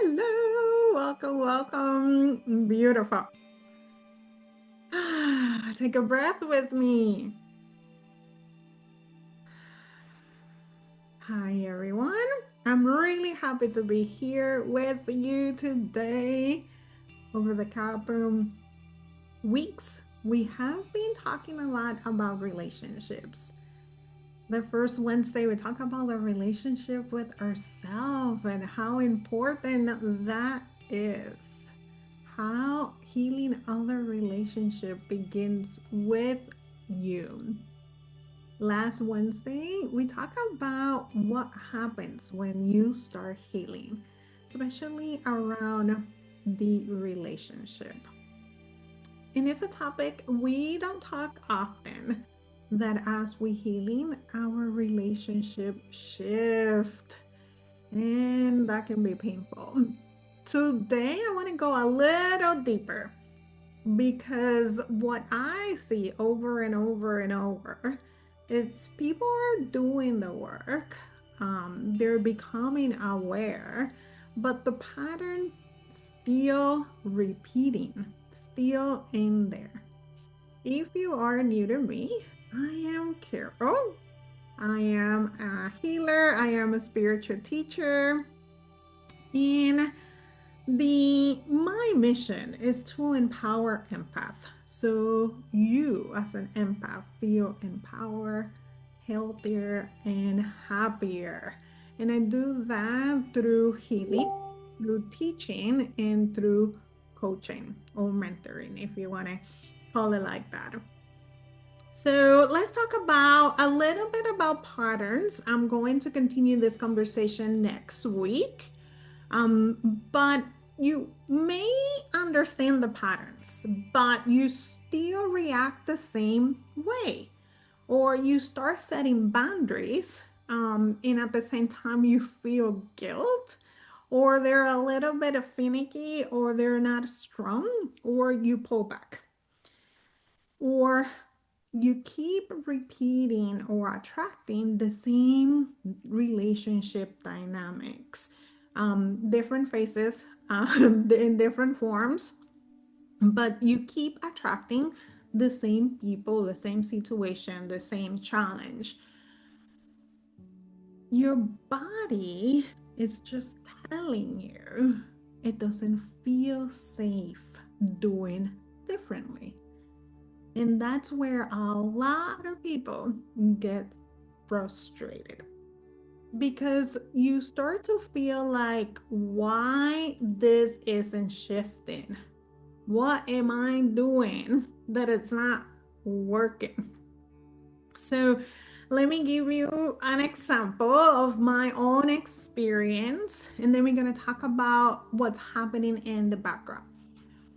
Hello, welcome. Beautiful. Take a breath with me. Hi, everyone. I'm really happy to be here with you today. Over the couple weeks, we have been talking a lot about relationships. The first Wednesday, we talk about the relationship with ourselves and how important that is. How healing other relationship begins with you. Last Wednesday, we talked about what happens when you start healing, especially around the relationship. And it's a topic we don't talk often, that as we healing, our relationship shift, and that can be painful. Today, I want to go a little deeper because what I see over and over and over, it's people are doing the work. They're becoming aware, but the pattern still repeating, still in there. If you are new to me, I am Carol. I am a healer. I am a spiritual teacher. And my mission is to empower empath. So you as an empath feel empowered, healthier, and happier. And I do that through healing, through teaching, and through coaching or mentoring, if you want to call it like that. So let's talk about a little bit about patterns. I'm going to continue this conversation next week. But you may understand the patterns, but you still react the same way, or you start setting boundaries, and at the same time you feel guilt, or they're a little bit finicky, or they're not strong, or you pull back, or you keep repeating or attracting the same relationship dynamics, different faces, in different forms, but you keep attracting the same people, the same situation, the same challenge. Your body is just telling you it doesn't feel safe doing differently. And that's where a lot of people get frustrated because you start to feel like, why this isn't shifting? What am I doing that it's not working? So, let me give you an example of my own experience, and then we're going to talk about what's happening in the background.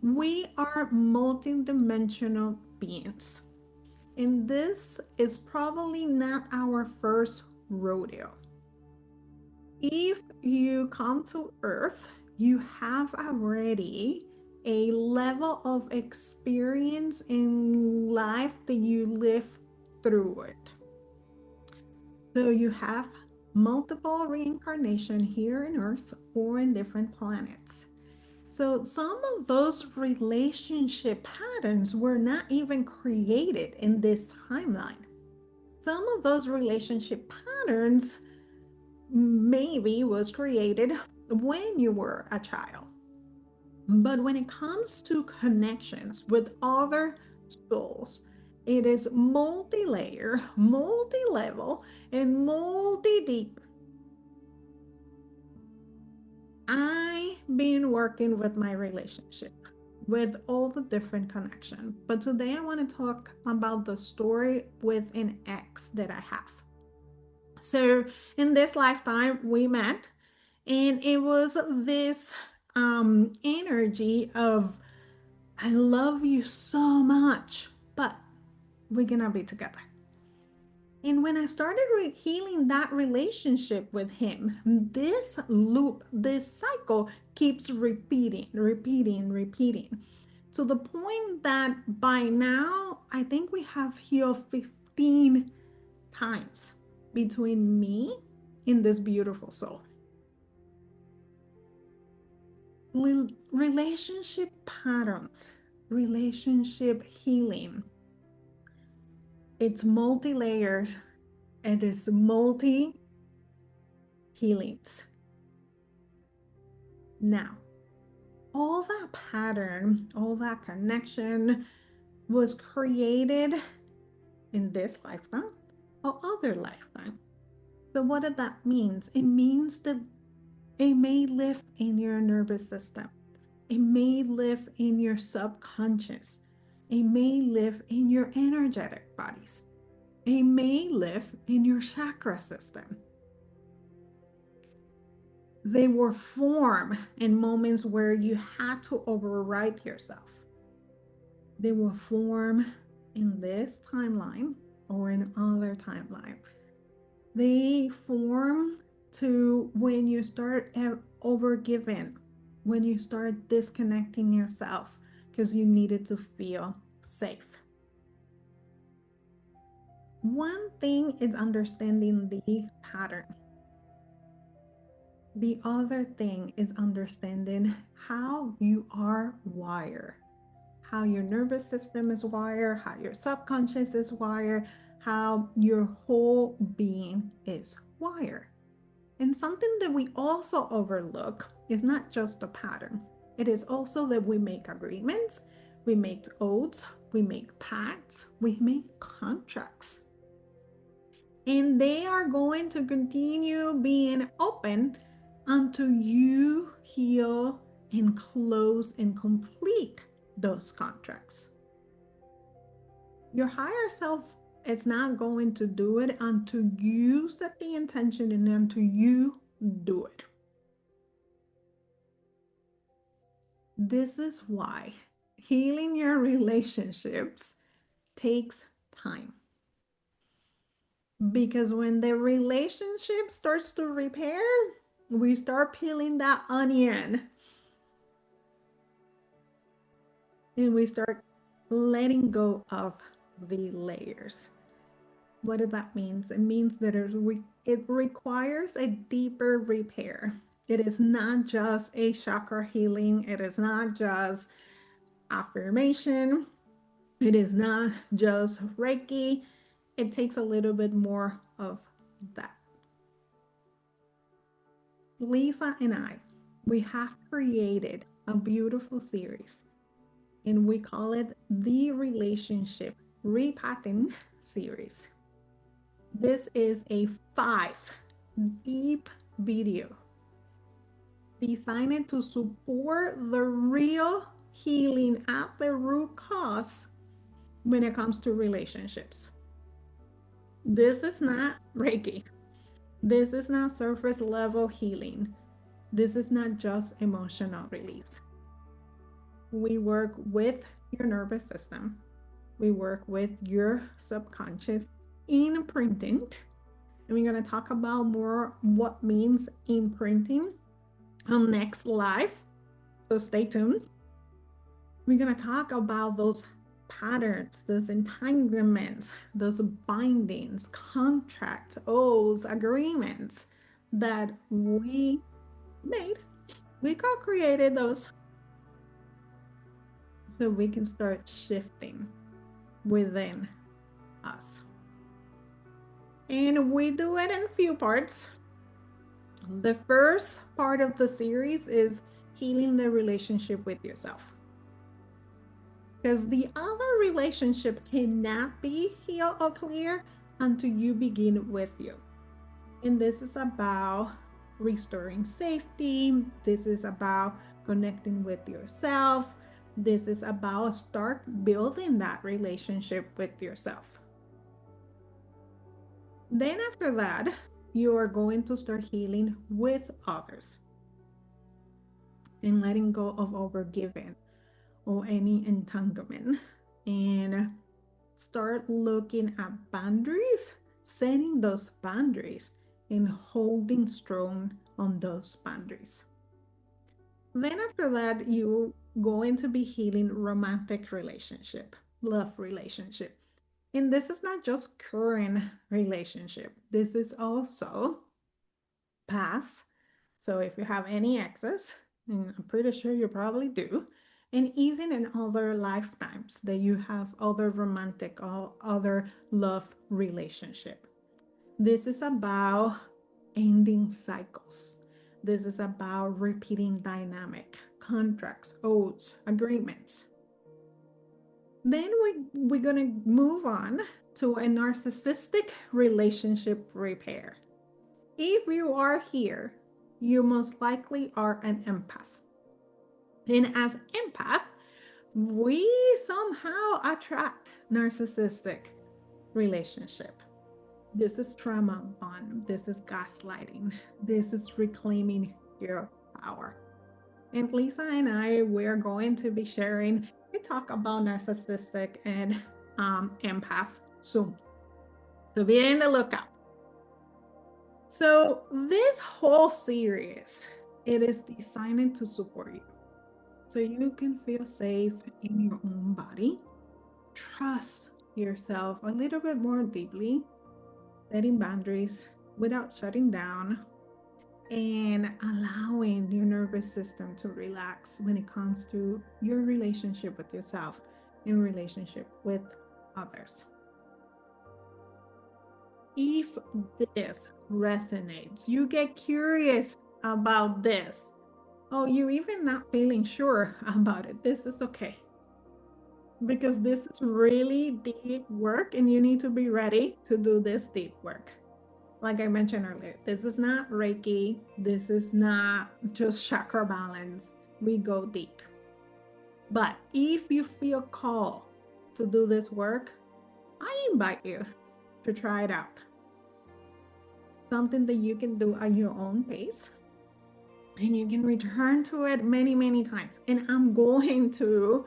We are multidimensional beings. And this is probably not our first rodeo. If you come to Earth, you have already a level of experience in life that you live through it. So you have multiple reincarnation here in Earth or in different planets. So some of those relationship patterns were not even created in this timeline. Some of those relationship patterns maybe was created when you were a child. But when it comes to connections with other souls, it is multi-layer, multi-level, and multi-deep. I've been working with my relationship with all the different connections, but today I want to talk about the story with an ex that I have. So in this lifetime we met, and it was this energy of, I love you so much, but we're gonna be together. And when I started healing that relationship with him, this loop, this cycle keeps repeating, to the point that by now, I think we have healed 15 times between me and this beautiful soul. Relationship patterns, relationship healing. It's multi-layered. It is multi healings. Now, all that pattern, all that connection was created in this lifetime or other lifetime. So what does that mean? It means that it may live in your nervous system. It may live in your subconscious. It may live in your energetic bodies. It may live in your chakra system. They were formed in moments where you had to overwrite yourself. They were formed in this timeline or in other timeline. They form to when you start overgiving, when you start disconnecting yourself because you needed to feel safe. One thing is understanding the pattern. The other thing is understanding how you are wired, how your nervous system is wired, how your subconscious is wired, how your whole being is wired. And something that we also overlook is not just a pattern, it is also that we make agreements, we make oaths, we make pacts, we make contracts. And they are going to continue being open until you heal and close and complete those contracts. Your higher self is not going to do it until you set the intention and until you do it. This is why healing your relationships takes time. Because when the relationship starts to repair, we start peeling that onion and we start letting go of the layers. What does that mean? It means that it requires a deeper repair. It is not just a chakra healing. It is not just affirmation. It is not just Reiki. It takes a little bit more of that. Lisa and I, we have created a beautiful series and we call it the Relationship Repatterning Series. This is a 5 deep video designed to support the real healing at the root cause when it comes to relationships. This is not Reiki. This is not surface level healing. This is not just emotional release. We work with your nervous system. We work with your subconscious imprinting. And we're going to talk about more what means imprinting on next live. So stay tuned. We're going to talk about those patterns, those entanglements, those bindings, contracts, oaths, agreements that we made. We co-created those so we can start shifting within us. And we do it in a few parts. The first part of the series is healing the relationship with yourself. Because the other relationship cannot be healed or clear until you begin with you. And this is about restoring safety. This is about connecting with yourself. This is about start building that relationship with yourself. Then after that, you are going to start healing with others and letting go of overgiving or any entanglement and start looking at boundaries, setting those boundaries and holding strong on those boundaries. Then after that, you're going to be healing romantic relationship, love relationship. And this is not just current relationship. This is also past. So if you have any exes, and I'm pretty sure you probably do, and even in other lifetimes that you have other romantic or other love relationship. This is about ending cycles. This is about repeating dynamic, contracts, oaths, agreements. Then we're going to move on to a narcissistic relationship repair. If you are here, you most likely are an empath. And as empath, we somehow attract narcissistic relationship. This is trauma bond. This is gaslighting. This is reclaiming your power. And Lisa and I, we're going to be sharing, we talk about narcissistic and empath soon. So be in the lookout. So this whole series, it is designed to support you. So you can feel safe in your own body, trust yourself a little bit more deeply, setting boundaries without shutting down, and allowing your nervous system to relax when it comes to your relationship with yourself and relationship with others. If this resonates, you get curious about this, oh, you even not feeling sure about it, this is okay. Because this is really deep work and you need to be ready to do this deep work. Like I mentioned earlier, this is not Reiki. This is not just chakra balance. We go deep. But if you feel called to do this work, I invite you to try it out. Something that you can do at your own pace. And you can return to it many, many times. And I'm going to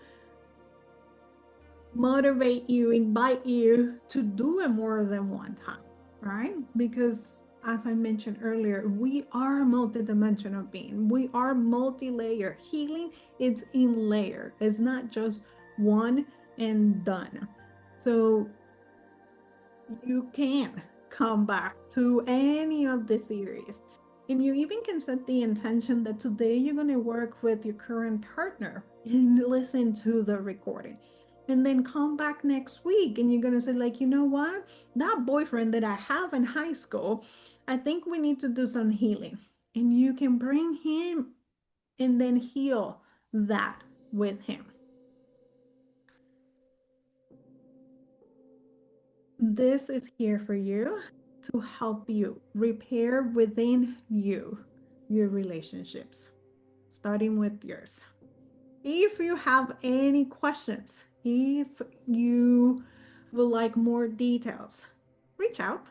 motivate you, invite you to do it more than one time, right? Because as I mentioned earlier, we are a multidimensional being. We are multi-layer. Healing, it's in layer. It's not just one and done. So you can come back to any of the series. And you even can set the intention that today you're going to work with your current partner and listen to the recording. And then come back next week and you're going to say, like, you know what? That boyfriend that I have in high school, I think we need to do some healing. And you can bring him and then heal that with him. This is here for you to help you repair within you your relationships, starting with yours. If you have any questions, if you would like more details, reach out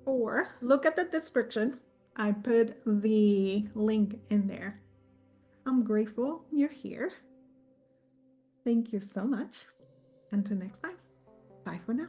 or look at the description. I put the link in there. I'm grateful you're here. Thank you so much. Until next time, bye for now.